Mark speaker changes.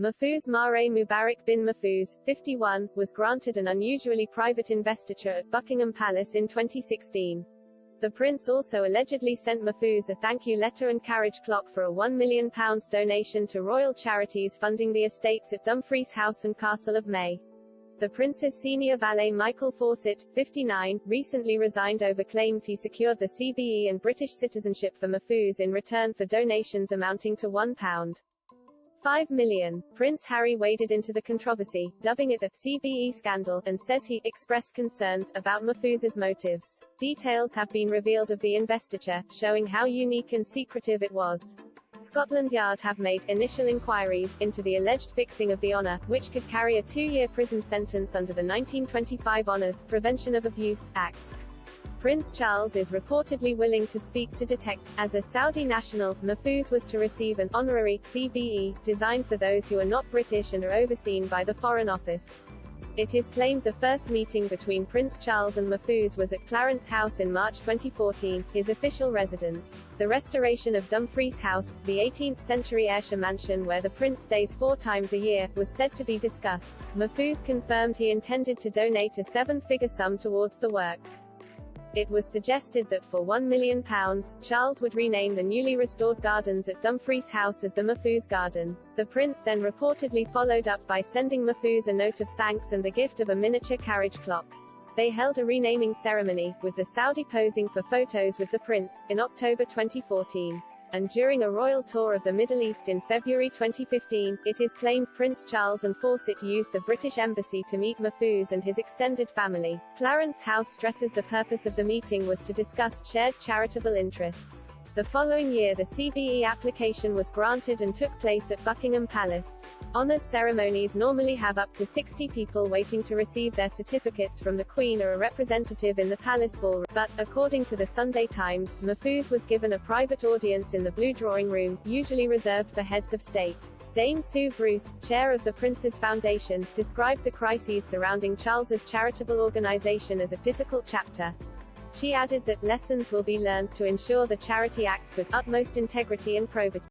Speaker 1: Mahfouz Mare Mubarak bin Mahfouz, 51, was granted an unusually private investiture at Buckingham Palace in 2016. The prince also allegedly sent Mahfouz a thank you letter and carriage clock for a £1 million donation to royal charities funding the estates at Dumfries House and Castle of May. The prince's senior valet Michael Fawcett, 59, recently resigned over claims he secured the CBE and British citizenship for Mahfouz in return for donations amounting to £1.5 million. Prince Harry waded into the controversy, dubbing it the CBE scandal, and says he expressed concerns about Mahfouz's motives. Details have been revealed of the investiture, showing how unique and secretive it was. Scotland Yard have made initial inquiries into the alleged fixing of the honour, which could carry a 2-year prison sentence under the 1925 Honours, Prevention of Abuse, Act. Prince Charles is reportedly willing to speak to detect. As a Saudi national, Mahfouz was to receive an honorary CBE, designed for those who are not British and are overseen by the Foreign Office. It is claimed the first meeting between Prince Charles and Mahfouz was at Clarence House in March 2014, his official residence. The restoration of Dumfries House, the 18th-century Ayrshire mansion where the prince stays 4 times a year, was said to be discussed. Mahfouz confirmed he intended to donate a 7-figure sum towards the works. It was suggested that for £1 million, Charles would rename the newly restored gardens at Dumfries House as the Mahfouz Garden. The prince then reportedly followed up by sending Mahfouz a note of thanks and the gift of a miniature carriage clock. They held a renaming ceremony, with the Saudi posing for photos with the prince, in October 2014. And during a royal tour of the Middle East in February 2015, it is claimed Prince Charles and Fawcett used the British Embassy to meet Mahfouz and his extended family. Clarence House stresses the purpose of the meeting was to discuss shared charitable interests. The following year the CBE application was granted and took place at Buckingham Palace. Honours ceremonies normally have up to 60 people waiting to receive their certificates from the Queen or a representative in the palace ballroom, but, according to the Sunday Times, Mahfouz was given a private audience in the Blue Drawing Room, usually reserved for heads of state. Dame Sue Bruce, chair of the Prince's Foundation, described the crises surrounding Charles's charitable organisation as a difficult chapter. She added that lessons will be learned to ensure the charity acts with utmost integrity and probity.